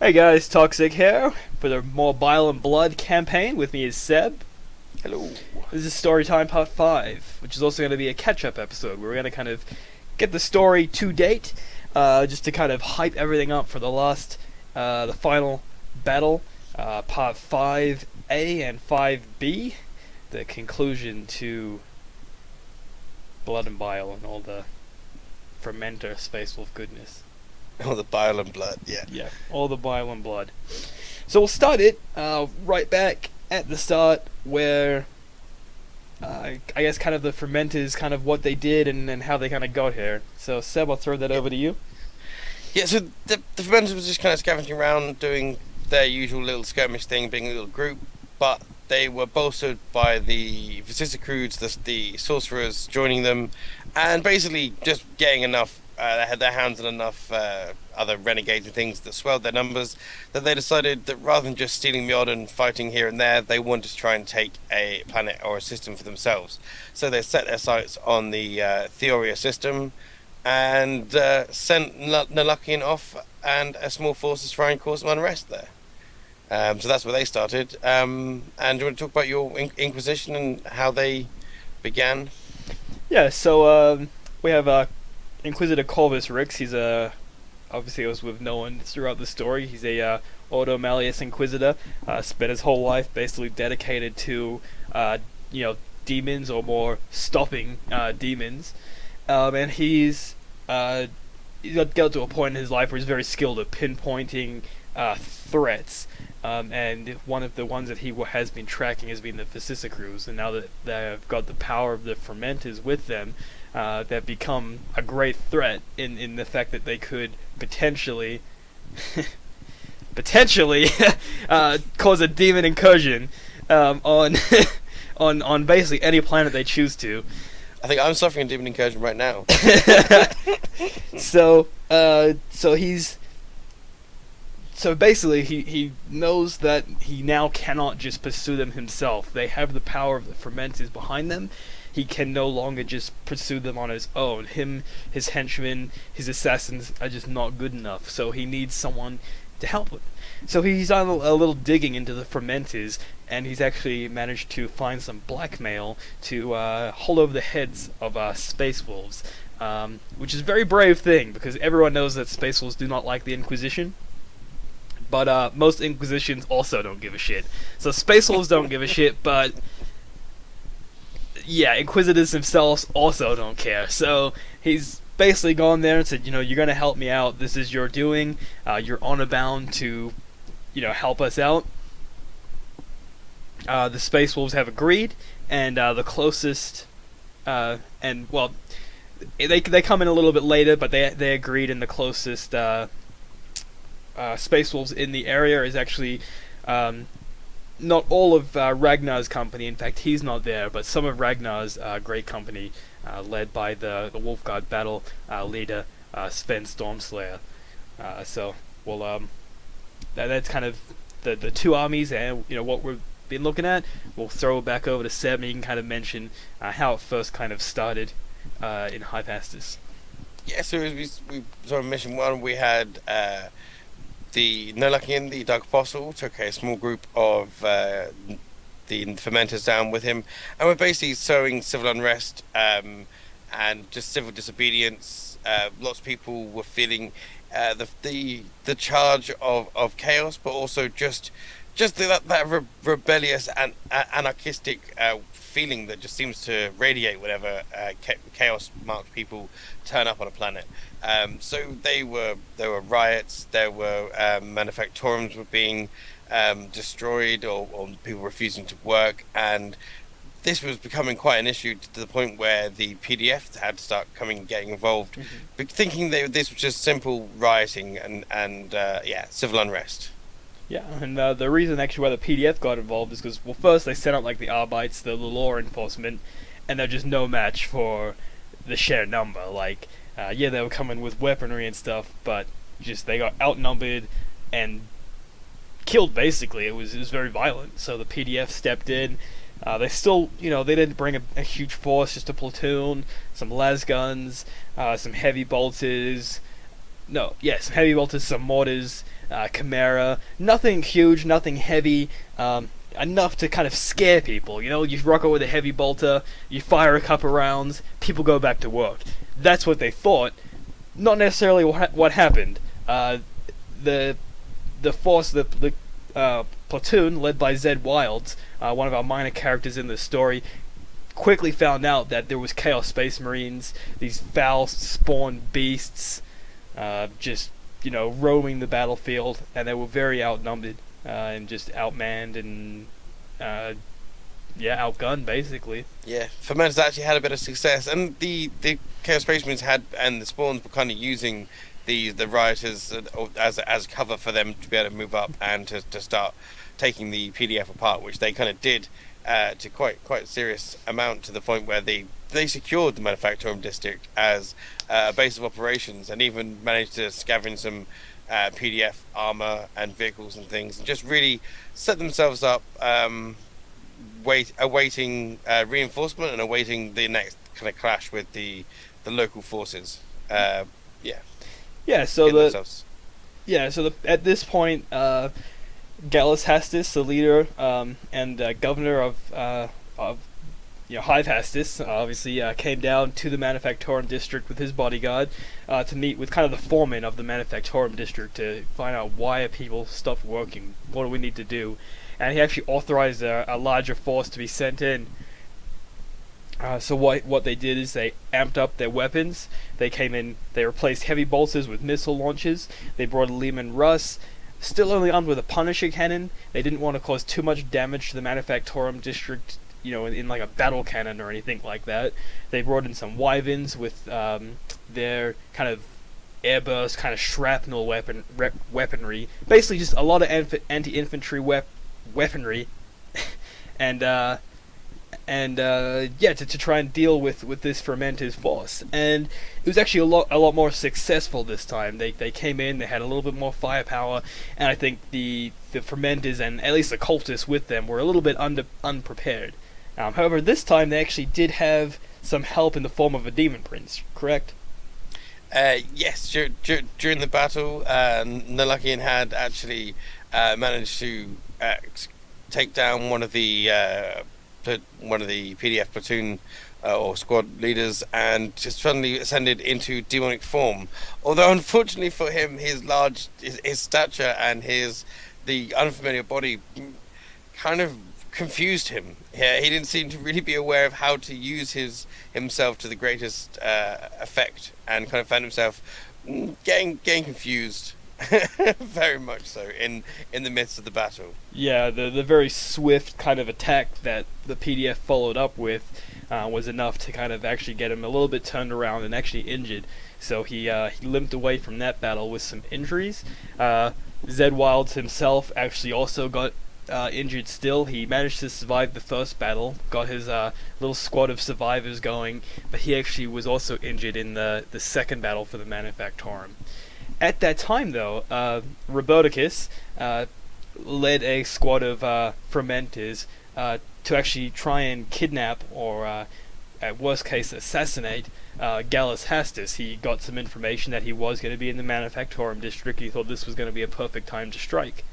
Hey guys, Toxic here for the more Bile and Blood campaign. With me is Seb. Hello. This is Storytime Part 5, which is also going to be a catch-up episode where we're going to kind of get the story to date, just to kind of hype everything up for the final battle, Part 5A and 5B, the conclusion to Blood and Bile and all the fermenter Space Wolf goodness. Oh, the bile and blood, yeah. Yeah, all the Bile and Blood. So we'll start it right back at the start where I guess kind of the fermenters, kind of what they did and how they kind of got here. So Seb, I'll throw that over to you. Yeah, so the fermenters was just kind of scavenging around, doing their usual little skirmish thing, being a little group, but they were bolstered by the vicissitudes, the sorcerers joining them, and basically just getting enough. They had their hands on enough other renegades and things that swelled their numbers that they decided that rather than just stealing the odd and fighting here and there, they wanted to try and take a planet or a system for themselves. So they set their sights on the Theoria system and sent Nulakian off and a small force to try and cause some unrest there. So that's where they started. And do you want to talk about your Inquisition and how they began? Yeah, so we have Inquisitor Corvus Rix. He's obviously was with no one throughout the story. He's a Ordo Malleus Inquisitor. Spent his whole life basically dedicated to demons, or more stopping demons. And he's got to a point in his life where he's very skilled at pinpointing threats. And one of the ones that he has been tracking has been the vicissitudes. And now that they've got the power of the fermenters with them, they've become a great threat in the fact that they could potentially cause a demon incursion on on basically any planet they choose to. I think I'm suffering a demon incursion right now. So basically he knows that he now cannot just pursue them himself. They have the power of the fermenters behind them. He can no longer just pursue them on his own. His henchmen, his assassins are just not good enough. So he needs someone to help him. So he's done a little digging into the fermenters, and he's actually managed to find some blackmail to hold over the heads of space wolves, which is a very brave thing because everyone knows that space wolves do not like the Inquisition. But most Inquisitions also don't give a shit. So space wolves don't give a shit, but yeah, Inquisitors themselves also don't care. So he's basically gone there and said, you're going to help me out. This is your doing. You're honor bound to, help us out. The Space Wolves have agreed, and the closest, they come in a little bit later, but they agreed, and the closest Space Wolves in the area is actually not all of Ragnar's company. In fact, he's not there, but some of Ragnar's great company, led by the Wolfguard battle leader, Sven Stormslayer. That's kind of the two armies, and what we've been looking at. We'll throw it back over to Seb, and he can kind of mention how it first kind of started in Hypastus. Yeah, so we saw in Mission 1, we had the Nulakian, the Dark Apostle, took a small group of the fermenters down with him, and we're basically sowing civil unrest and just civil disobedience. Lots of people were feeling the charge of chaos, but also just that rebellious and anarchistic feeling that just seems to radiate whenever chaos-marked people turn up on a planet. So there were riots, there were manufactorums were being destroyed, or people refusing to work, and this was becoming quite an issue to the point where the PDF had to start getting involved, thinking this was just simple rioting and civil unrest. Yeah, and the reason actually why the PDF got involved is because, well, first they sent out like the Arbites, the law enforcement, and they're just no match for the sheer number. Like, they were coming with weaponry and stuff, but just they got outnumbered and killed. Basically, it was very violent. So the PDF stepped in. They still, they didn't bring a huge force, just a platoon, some las guns, some heavy bolters. Some heavy bolters, some mortars, Chimera. Nothing huge, nothing heavy. Enough to kind of scare people. You know, you rock out with a heavy bolter, you fire a couple rounds, people go back to work. That's what they thought. Not necessarily what happened. The force, the platoon led by Zed Wilds, one of our minor characters in the story, quickly found out that there was Chaos Space Marines, these foul spawned beasts, just roaming the battlefield, and they were very outnumbered and just outmanned and outgunned basically. Yeah, Fermenters actually had a bit of success, and the Chaos Space Marines had, and the spawns were kind of using the rioters as cover for them to be able to move up and to start taking the PDF apart, which they kind of did to quite a serious amount, to the point where they secured the Manufactorum district as a base of operations, and even managed to scavenge some PDF armor and vehicles and things, and just really set themselves up, awaiting reinforcement and awaiting the next kind of clash with the local forces. So at this point, Gallus Hastis, the leader and governor of Hive Hastis, obviously came down to the Manufactorum district with his bodyguard to meet with kind of the foreman of the Manufactorum district to find out why are people stopped working, what do we need to do, and he actually authorized a larger force to be sent in. So what they did is they amped up their weapons. They came in, they replaced heavy bolters with missile launchers. They brought a Lehman Russ, still only armed with a Punisher cannon. They didn't want to cause too much damage to the Manufactorum district, in like a battle cannon or anything like that. They brought in some Wyverns with their kind of airburst, kind of shrapnel weaponry. Basically just a lot of anti-infantry weaponry. to try and deal with this Fermenters force, and it was actually a lot more successful this time. They came in, they had a little bit more firepower, and I think the Fermenters and at least the cultists with them were a little bit unprepared. However, this time they actually did have some help in the form of a Demon Prince, correct? Yes, during the battle, Nalakian had actually managed to take down one of the PDF platoon or squad leaders, and just suddenly ascended into demonic form. Although unfortunately for him, his stature and the unfamiliar body kind of confused him. Yeah, he didn't seem to really be aware of how to use himself to the greatest effect, and kind of found himself getting confused. Very much so in the midst of the battle. Yeah, the very swift kind of attack that the PDF followed up with was enough to kind of actually get him a little bit turned around and actually injured. So he limped away from that battle with some injuries. Zed Wilds himself actually also got injured still. He managed to survive the first battle, got his little squad of survivors going, but he actually was also injured in the second battle for the Manufactorum. At that time, though, Roboticus led a squad of Fermenters to actually try and kidnap, or at worst case assassinate, Gallus Hastis. He got some information that he was going to be in the Manufactorum district. He thought this was going to be a perfect time to strike.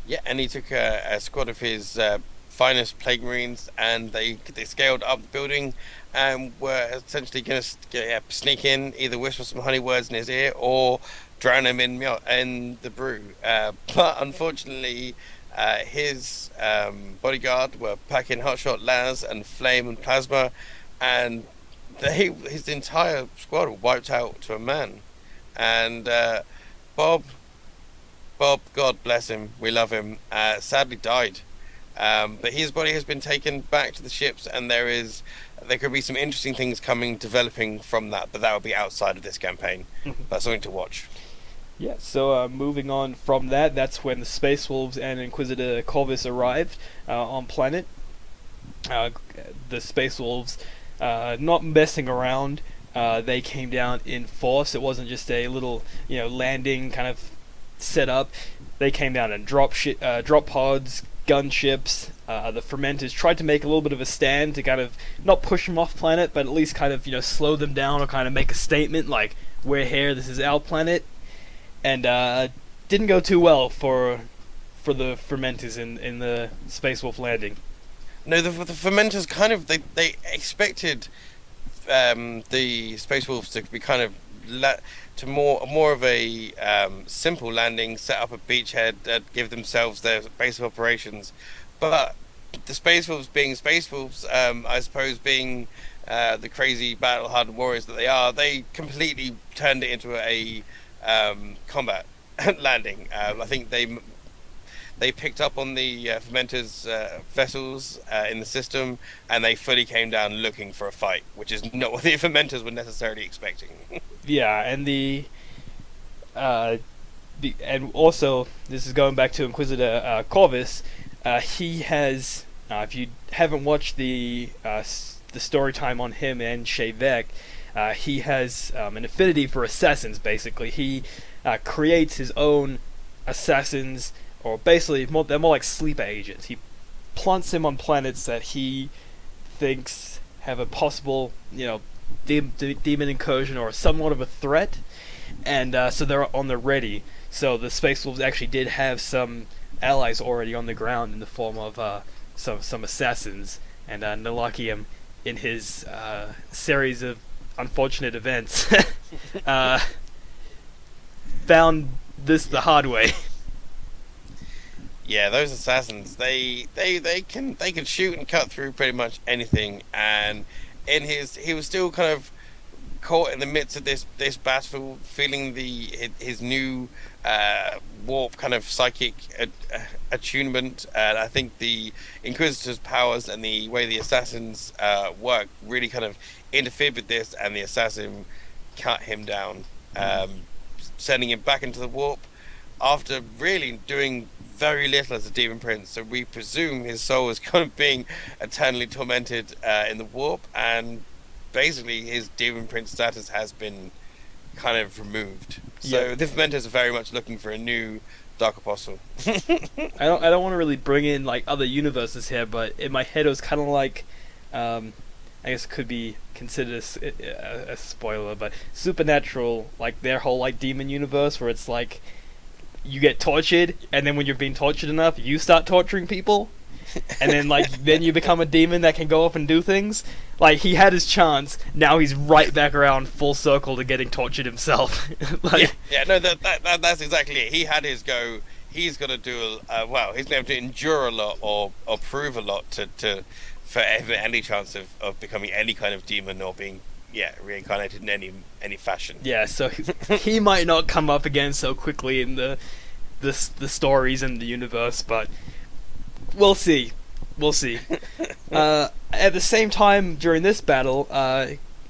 Yeah, and he took a squad of his finest Plague Marines, and they scaled up the building and were essentially going to sneak in, either whisper some honey words in his ear or drown him in the brew. But unfortunately, his bodyguard were packing Hotshot, Laz, and Flame and Plasma, and his entire squad were wiped out to a man. And Bob, God bless him, we love him, sadly died. But his body has been taken back to the ships, and there could be some interesting things developing from that, but that will be outside of this campaign. That's something to watch. Yeah, so moving on from that, that's when the Space Wolves and Inquisitor Corvus arrived on planet. The Space Wolves, not messing around, they came down in force. It wasn't just a little, landing kind of set up. They came down and drop pods, gunships. The Fermenters tried to make a little bit of a stand to kind of not push them off planet, but at least kind of slow them down or kind of make a statement like, we're here, this is our planet. and didn't go too well for the fermenters in the Space Wolf landing. No, the fermenters kind of they expected the Space Wolves to be kind of to more of a simple landing, set up a beachhead, give themselves their base of operations. But the Space Wolves, being Space Wolves, I suppose being the crazy battle-hardened warriors that they are, they completely turned it into a combat landing. I think they picked up on the fermenters' vessels in the system, and they fully came down looking for a fight, which is not what the fermenters were necessarily expecting. Yeah, and and also this is going back to Inquisitor Corvus. He has, if you haven't watched the story time on him and Shayvek, he has an affinity for assassins. Basically, he creates his own assassins, or basically they're more like sleeper agents. He plants them on planets that he thinks have a possible, demon incursion or somewhat of a threat, and so they're on the ready. So the Space Wolves actually did have some allies already on the ground in the form of some assassins, and Nalakium, in his series of unfortunate events, found this the hard way. Yeah, those assassins, they can shoot and cut through pretty much anything, and he was still kind of caught in the midst of this battle, feeling his new warp kind of psychic attunement, and I think the Inquisitor's powers and the way the assassins work really kind of interfered with this, and the assassin cut him down, sending him back into the warp after really doing very little as a demon prince. So we presume his soul is kind of being eternally tormented in the warp, and basically his demon prince status has been kind of removed. So Yeah. the fermenters are very much looking for a new Dark Apostle. I don't want to really bring in like other universes here, but in my head it was kind of like, I guess it could be considered a spoiler, but Supernatural, like their whole like demon universe, where it's like you get tortured, and then when you're being tortured enough, you start torturing people, and then then you become a demon that can go off and do things. Like, he had his chance, now he's right back around full circle to getting tortured himself. No, that's exactly it. He had his go. He's got to do well. He's going to have to endure a lot or prove a lot for any chance of becoming any kind of demon or being reincarnated in any fashion. Yeah, so he might not come up again so quickly in the stories and the universe, but we'll see. We'll see. At the same time, during this battle,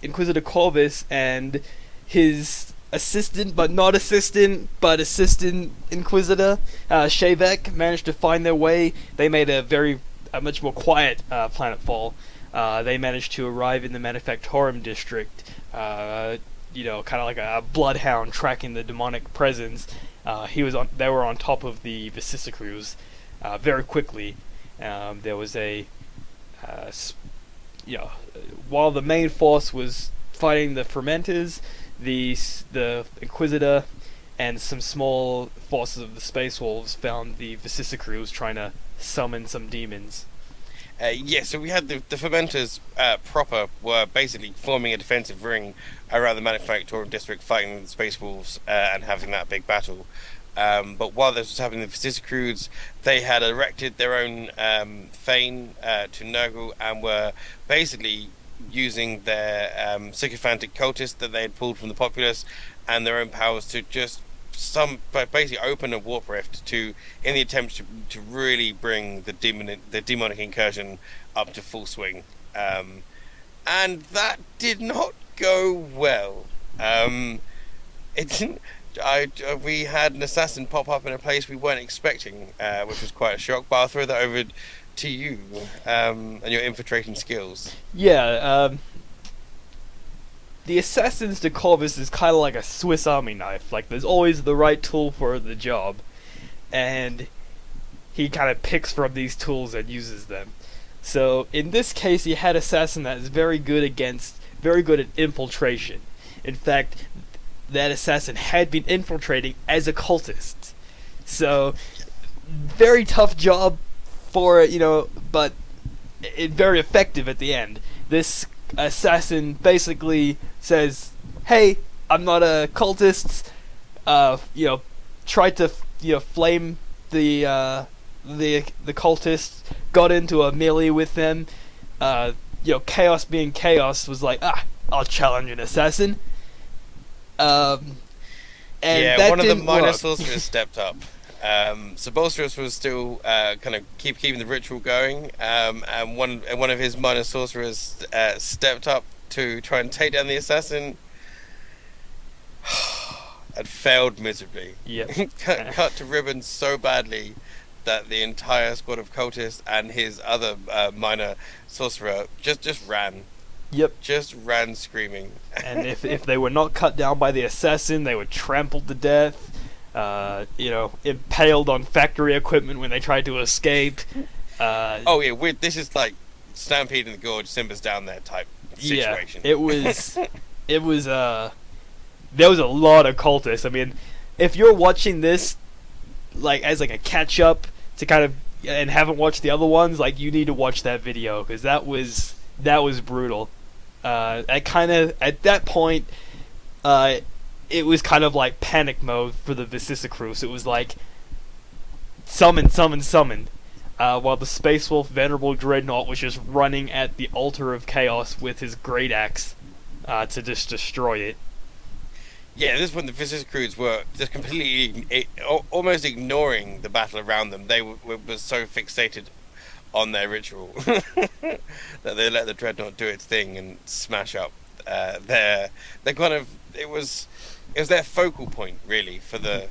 Inquisitor Corvus and his assistant, but not assistant, but assistant Inquisitor, Shayvek, managed to find their way. They made a much more quiet planetfall. They managed to arrive in the Manufactorum district, kind of like a bloodhound tracking the demonic presence. They were on top of the Vicissicrues very quickly. There was while the main force was fighting the Fermenters, the Inquisitor and some small forces of the Space Wolves found the Vicissicrues trying to summon some demons. So we had the Fermenters proper were basically forming a defensive ring around the Manufactorum district, fighting the Space Wolves and having that big battle. But while this was happening, the Vicissicrues, they had erected their own fane to Nurgle, and were basically using their sycophantic cultists that they had pulled from the populace and their own powers to just basically open a warp rift in the attempt to really bring the demonic incursion up to full swing, and that did not go well. It didn't. We had an assassin pop up in a place we weren't expecting, which was quite a shock. But I'll throw that over to you and your infiltration skills. Yeah, the Assassin's to Corvus is kind of like a Swiss Army knife. Like, there's always the right tool for the job, and he kind of picks from these tools and uses them. So in this case, he had Assassin that is very good at infiltration. In fact, that assassin had been infiltrating as a cultist. So, very tough job for it, but very effective at the end. This assassin basically says, "Hey, I'm not a cultist." Tried to flame the cultists, got into a melee with them. Chaos being chaos was like, I'll challenge an assassin. And that one of the didn't minor work. sorcerers stepped up. Sebulstrus was still kind of keeping the ritual going, and one of his minor sorcerers stepped up to try and take down the assassin, and failed miserably. Yep. cut to ribbons so badly that the entire squad of cultists and his other minor sorcerer just ran. Yep. Just ran screaming. And if they were not cut down by the assassin, they were trampled to death. Impaled on factory equipment when they tried to escape. This is like Stampede in the Gorge, Simba's down there type situation. Yeah, it was. There was a lot of cultists. I mean, if you're watching this, as a catch up to kind of, and haven't watched the other ones, you need to watch that video because that was brutal. At that point, it was kind of like panic mode for the Vicissicruce. It was like summon, while the Space Wolf Venerable Dreadnought was just running at the altar of chaos with his great axe to just destroy it. Yeah, this is when the Vicissicrudes were just completely, almost ignoring the battle around them. They were so fixated on their ritual that they let the Dreadnought do its thing and smash up their kind of. It was their focal point really for their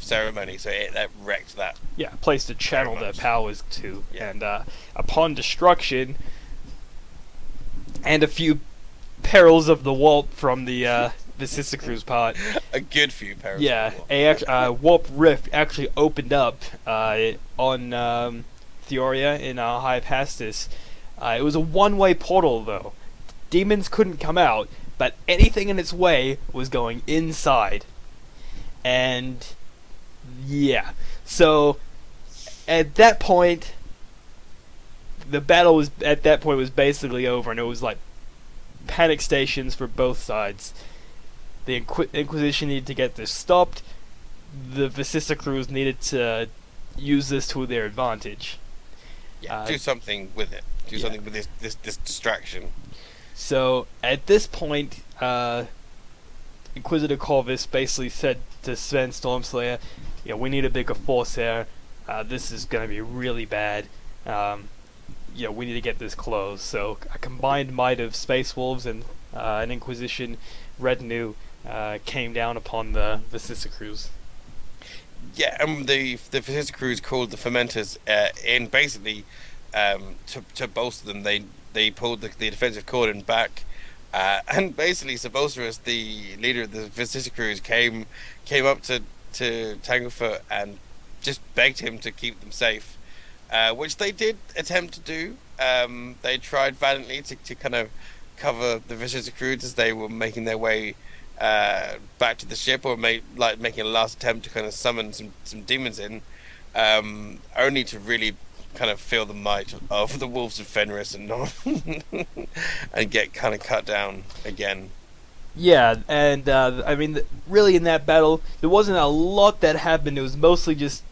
ceremony. So that wrecked that. Yeah, a place to channel their powers to, Yeah. and upon destruction, and a few perils of the warp from the Vicissicruce part. A good few perils. Yeah, warp rift actually opened up on Theoria in High Pastus. It was a one-way portal though. Demons couldn't come out, but anything in its way was going inside. And yeah, so at that point, the battle was basically over, and it was like panic stations for both sides. The Inquisition needed to get this stopped. The Vicissicrues needed to use this to their advantage. Yeah, do something with it. Do something with this distraction. So at this point, Inquisitor Corvus basically said to Sven Stormslayer, we need a bigger force here. This is going to be really bad. We need to get this closed. So a combined might of Space Wolves and an Inquisition retinue came down upon the Vicissicrues. Yeah, and the Vicissicrues called the Fermenters in basically to bolster them. They pulled the defensive cordon back, and basically Sebulstrus, the leader of the Vicissicrues, came up to Tanglefoot and just begged him to keep them safe, which they did attempt to do. They tried valiantly to kind of cover the Vicissicrues as they were making their way back to the ship, or making a last attempt to kind of summon some demons in, only to really kind of feel the might of the Wolves of Fenris and and get kind of cut down again. Yeah, and I mean, really in that battle, there wasn't a lot that happened. It was mostly just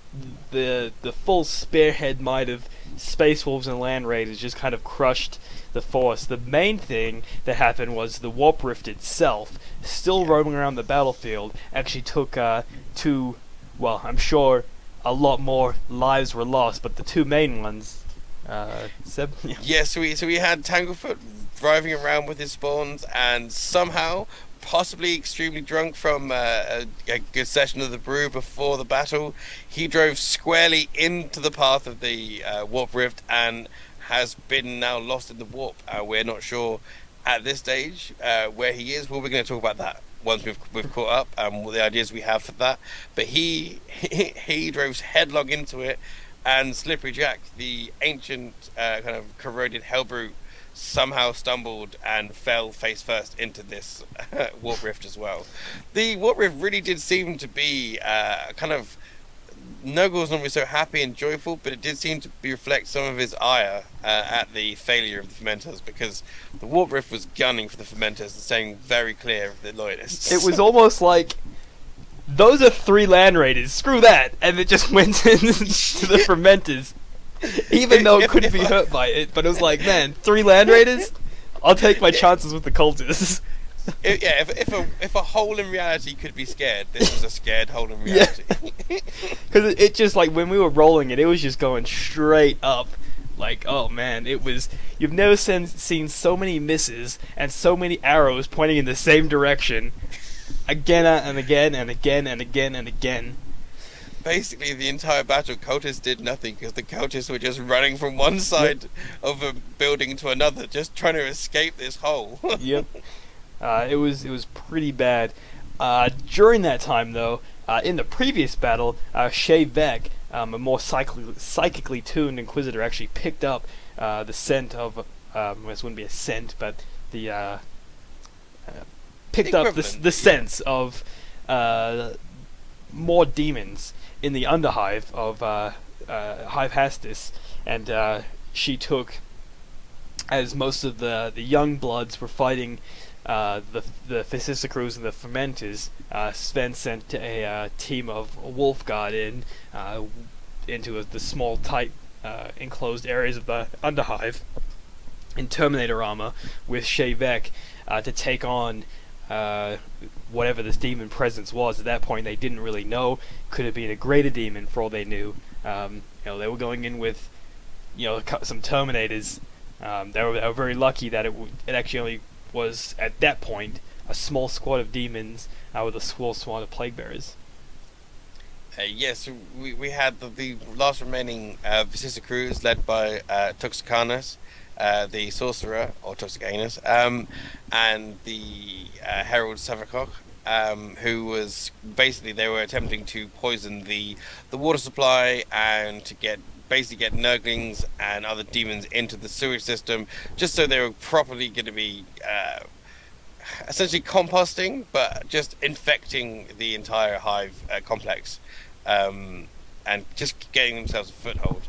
the full spearhead might of Space Wolves and Land Raiders just kind of crushed the force. The main thing that happened was the Warp Rift itself, still roaming around the battlefield, actually took two, well, I'm sure a lot more lives were lost, but the two main ones, Seb? Yeah, so we had Tanglefoot driving around with his spawns, and somehow, possibly extremely drunk from a good session of the brew before the battle, he drove squarely into the path of the Warp Rift and has been now lost in the warp. We're not sure at this stage where he is. Well, we're going to talk about that once we've caught up and the ideas we have for that. But he drove headlong into it, and Slippery Jack, the ancient kind of corroded Hellbrute somehow stumbled and fell face first into this warp rift as well. The warp rift really did seem to be kind of Nurgle's not really so happy and joyful, but it did seem to be reflect some of his ire at the failure of the Fermenters, because the Warp Rift was gunning for the Fermenters and saying very clear of the Loyalists. It was almost like, those are 3 land raiders, screw that, and it just went into the Fermenters, even though it couldn't be hurt by it, but it was like, man, 3 land raiders? I'll take my chances with the cultists. If a hole in reality could be scared, this was a scared hole in reality. Because it just, like, when we were rolling it, it was just going straight up. Like, oh man, it was... You've never seen so many misses and so many arrows pointing in the same direction. Again and again and again and again and again. Basically, the entire battle, cultists did nothing because the cultists were just running from one side of a building to another, just trying to escape this hole. Yep. It was pretty bad. During that time, though, in the previous battle, Shay Vec, a more psychically tuned Inquisitor, actually picked up the scent of... this wouldn't be a scent, but the... picked up the sense of more demons in the Underhive of Hive Hastis, and she took, as most of the young bloods were fighting the Fisicrus and the Fermenters, Sven sent a team of Wolfguard into the small, tight, enclosed areas of the Underhive in Terminator armor with Shay Vec to take on whatever this demon presence was. At that point, they didn't really know. Could have been a greater demon for all they knew. They were going in with, some Terminators. They were very lucky that it actually only was, at that point, a small squad of demons with a small squad of plague bearers. Yes, we had the last remaining Vicissicrues led by Toxicanus, the Sorcerer, or Toxicanus, and the Herald Savakok, who was basically, they were attempting to poison the water supply and to get Nurglings and other demons into the sewage system, just so they were properly going to be essentially composting, but just infecting the entire hive complex, and just getting themselves a foothold.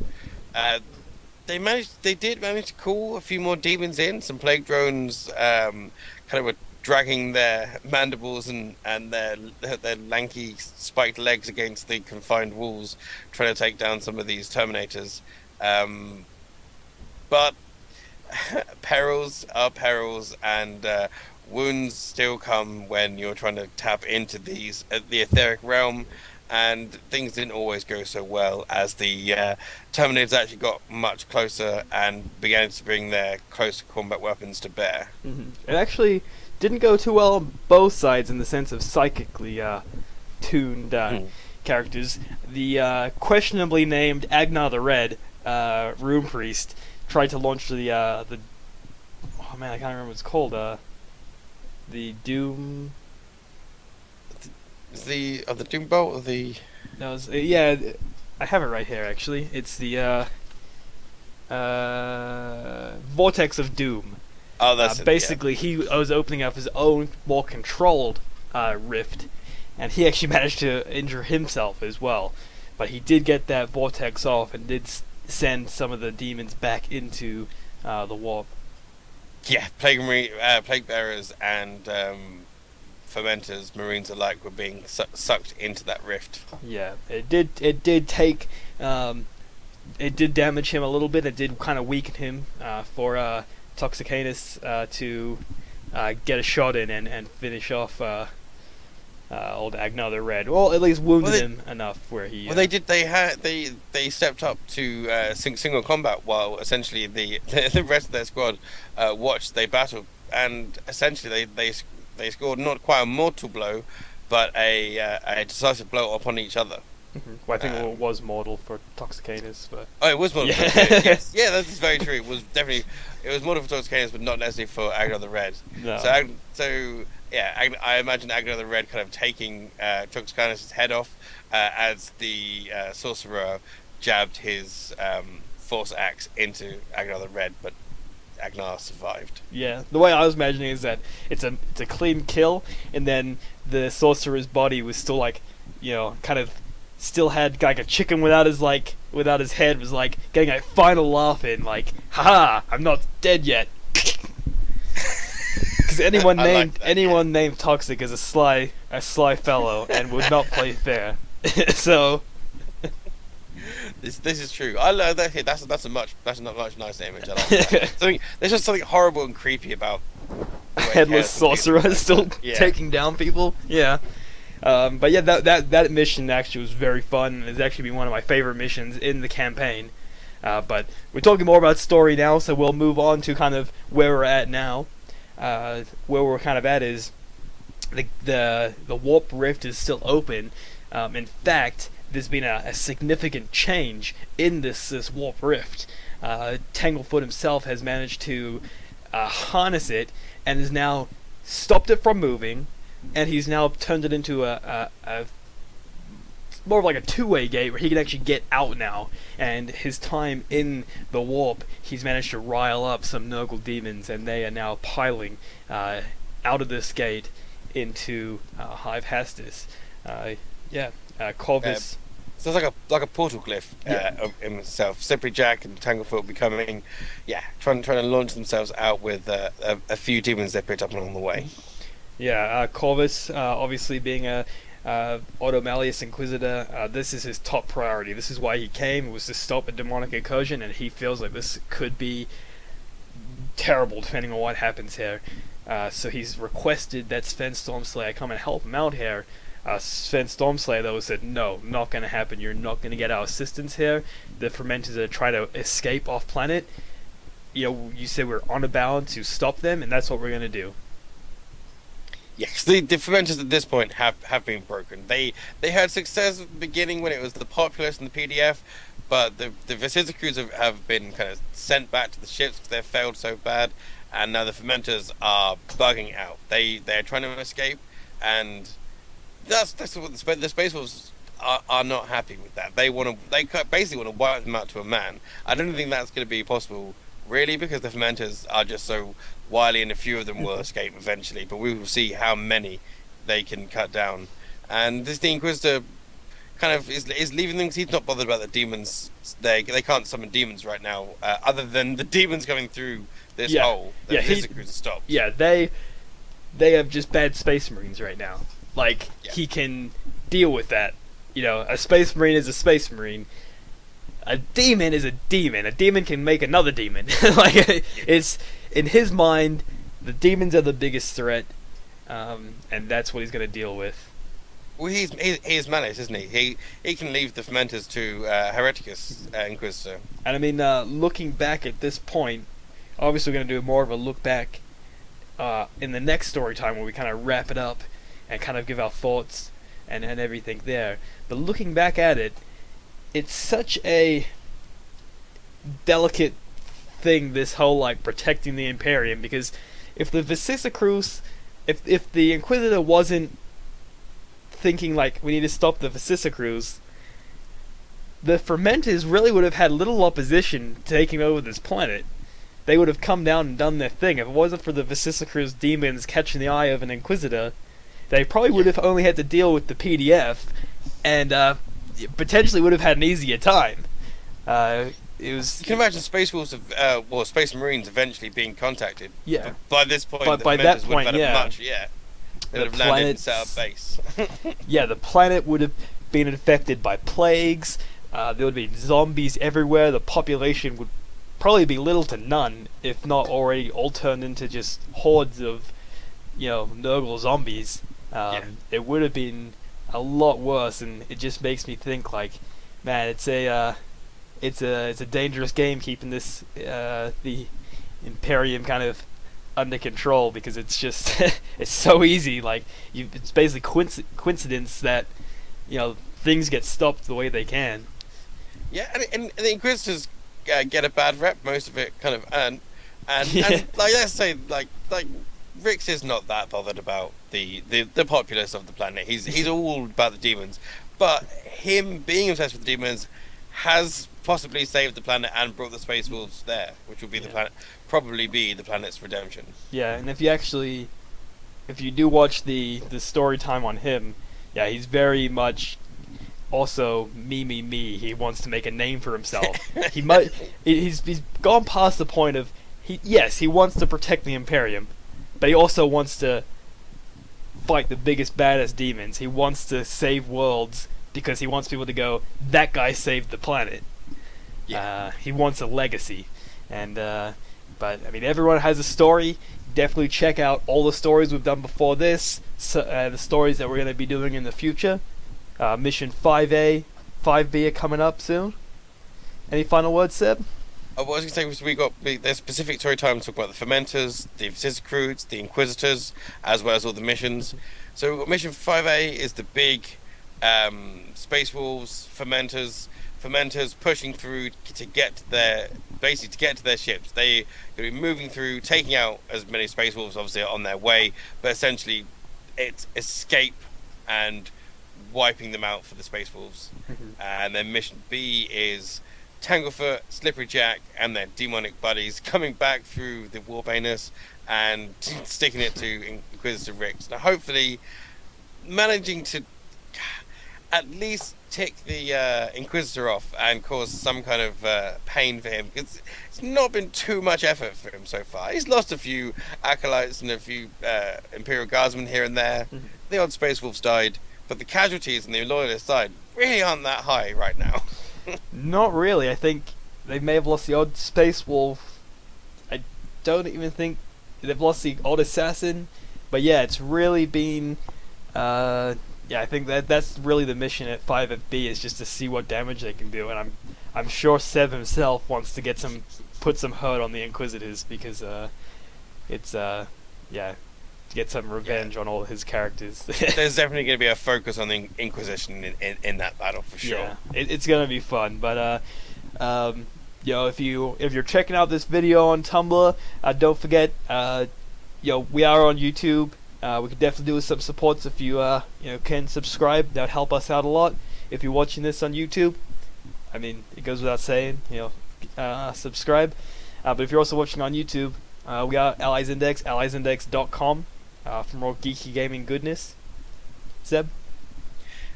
They did manage to call a few more demons in. Some plague drones kind of were dragging their mandibles and their lanky spiked legs against the confined walls, trying to take down some of these Terminators. But perils are perils, and wounds still come when you're trying to tap into the etheric realm, and things didn't always go so well as the Terminators actually got much closer and began to bring their close combat weapons to bear. Mm-hmm. It actually didn't go too well on both sides in the sense of psychically tuned characters. The questionably named Agnar the Red, Rune Priest, tried to launch the oh man, I can't remember what it's called. The Doom. Is the Doom Bolt or the? No, yeah, I have it right here. Actually, it's the Vortex of Doom. Oh, that's basically he was opening up his own more controlled rift, and he actually managed to injure himself as well. But he did get that vortex off and did send some of the demons back into the warp. Yeah, plague bearers and fermenters, marines alike, were being sucked into that rift. Yeah, it did take. It did damage him a little bit. It did kind of weaken him for Toxicanus to get a shot in and finish off old Agnar the Red. Well, at least wounded him enough where he. Well, they did. They stepped up to single combat while essentially the rest of their squad watched. They battled, and essentially they scored not quite a mortal blow, but a decisive blow upon each other. Mm-hmm. Well, I think it was mortal for Toxicanus, but... Oh, it was mortal. Yeah. Yes, yeah, that's very true. It was mortal for Toxicanus, but not necessarily for Agnar the Red. No. So I imagine Agnar the Red kind of taking Toxicanus' head off as the sorcerer jabbed his force axe into Agnar the Red, but Agnar survived. Yeah, the way I was imagining is that it's a clean kill, and then the sorcerer's body was still like, kind of still had like a chicken without his head, was like getting a final laugh in, like, haha, I'm not dead yet. Because anyone named Toxic is a sly fellow and would not play fair. So this is true. I love that. That's a much nice image. I like that. There's just something horrible and creepy about the way headless sorcerer still Yeah. taking down people. Yeah. But yeah, that mission actually was very fun, and it's actually been one of my favorite missions in the campaign. But we're talking more about story now, so we'll move on to kind of where we're at now. Where we're kind of at is the warp rift is still open. In fact, there's been a significant change in this warp rift. Tanglefoot himself has managed to harness it and has now stopped it from moving, and he's now turned it into a more of like a two-way gate where he can actually get out now. And his time in the warp, he's managed to rile up some Nurgle demons, and they are now piling out of this gate into Hive Hastis. Corvus. So it's like a portal glyph of himself. Slippery Jack and Tanglefoot becoming, trying to launch themselves out with a few demons they picked up along the way. Yeah, Corvus, obviously being a Otto Malleus Inquisitor, this is his top priority. This is why he came, was to stop a demonic incursion, and he feels like this could be terrible depending on what happens here. So he's requested that Sven Stormslayer come and help him out here. Sven Stormslayer, though, said, no, not going to happen. You're not going to get our assistance here. The Fermenters are trying to escape off-planet. You said we're on a bound to stop them, and that's what we're going to do. Yes, the Fermenters at this point have been broken. They had success at the beginning when it was the populace and the PDF, but the Vicissicrues have been kind of sent back to the ships because they've failed so bad, and now the Fermenters are bugging out. They're trying to escape, and that's what the Space Wolves are not happy with that. They basically want to wipe them out to a man. I don't think that's going to be possible, really, because the Fermenters are just so wily, and a few of them will escape eventually, but we will see how many they can cut down. And the Inquisitor kind of is leaving them because he's not bothered about the demons. They can't summon demons right now, other than the demons coming through this hole. The Vicissicrues stopped. Yeah, they have just bad Space Marines right now. Like, he can deal with that. A Space Marine is a Space Marine. A demon is a demon. A demon can make another demon. It's in his mind, the demons are the biggest threat, and that's what he's going to deal with. Well, he's Malleus, isn't he? He can leave the Fermenters to Hereticus Inquisitor. And I mean, looking back at this point, obviously we're going to do more of a look back in the next story time where we kind of wrap it up and kind of give our thoughts and everything there. But looking back at it, it's such a delicate thing, this whole like protecting the Imperium, because if the Vicissicrues, if the Inquisitor wasn't thinking like we need to stop the Vicissicrues, the Fermenters really would have had little opposition to taking over this planet. They would have come down and done their thing. If it wasn't for the Vicissicrues demons catching the eye of an Inquisitor, they probably would have only had to deal with the PDF, and potentially would have had an easier time. It was. You can imagine Space Wolves, Space Marines eventually being contacted. Yeah. By this point, But the by that Fermenters point, would have yeah. had much. Yeah. They would have landed and set up base. Yeah, the planet would have been infected by plagues. There would be zombies everywhere. The population would probably be little to none, if not already all turned into just hordes of, Nurgle zombies. It would have been a lot worse, and it just makes me think like, man, it's a dangerous game keeping this the Imperium kind of under control, because it's just it's so easy. Like it's basically coincidence that things get stopped the way they can. Yeah, and the Inquisitors get a bad rep. Most of it kind of earned, and like let's say like Rix is not that bothered about the populace of the planet. He's all about the demons, but him being obsessed with the demons has possibly saved the planet and brought the Space Wolves there, which will be the Yeah. planet, probably be the planet's redemption. Yeah, and if you do watch the story time on him, yeah, he's very much also me. He wants to make a name for himself. He might he's gone past the point of he wants to protect the Imperium, but he also wants to fight the biggest baddest demons. He wants to save worlds because he wants people to go, that guy saved the planet. Yeah. He wants a legacy, and but I mean, everyone has a story. Definitely check out all the stories we've done before this, the stories that we're going to be doing in the future. Mission 5A, 5B are coming up soon. Any final words, Seb? What I was going to say was there's specific story time to talk about the Fermenters, the Visicruits, the Inquisitors, as well as all the missions. So we've got Mission 5A is the big Space Wolves, Fermenters pushing through to get to their ships. They're going to be moving through, taking out as many Space Wolves, obviously, on their way, but essentially it's escape and wiping them out for the Space Wolves. And then Mission B is Tanglefoot, Slippery Jack, and their demonic buddies coming back through the Warbaners and sticking it to Inquisitor Rix. Now, hopefully, managing to at least tick the Inquisitor off and cause some kind of pain for him, because it's not been too much effort for him so far. He's lost a few acolytes and a few Imperial Guardsmen here and there. The odd Space Wolves died, but the casualties on the Loyalist side really aren't that high right now. Not really. I think they may have lost the odd Space Wolf. I don't even think they've lost the odd Assassin. But yeah, it's really been... yeah, I think that's really the mission at 5FB, is just to see what damage they can do. And I'm sure Seb himself wants to put some hurt on the Inquisitors, because it's yeah, to get some revenge on all his characters. There's definitely going to be a focus on the Inquisition in that battle for sure. Yeah, it's gonna be fun. But if you're checking out this video on Tumblr, don't forget, we are on YouTube. We could definitely do with some supports. If you can subscribe, that would help us out a lot. If you're watching this on YouTube, I mean, it goes without saying, subscribe. But if you're also watching on YouTube, we are Allies Index, alliesindex.com, for more geeky gaming goodness. Zeb?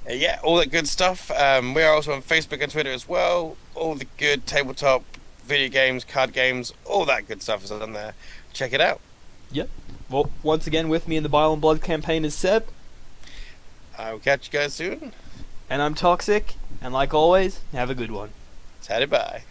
Yeah, all that good stuff. We are also on Facebook and Twitter as well. All the good tabletop video games, card games, all that good stuff is on there. Check it out. Yep. Well, once again, with me in the Bile and Blood campaign is Seb. I will catch you guys soon. And I'm Toxic. And like always, have a good one. Tatty bye.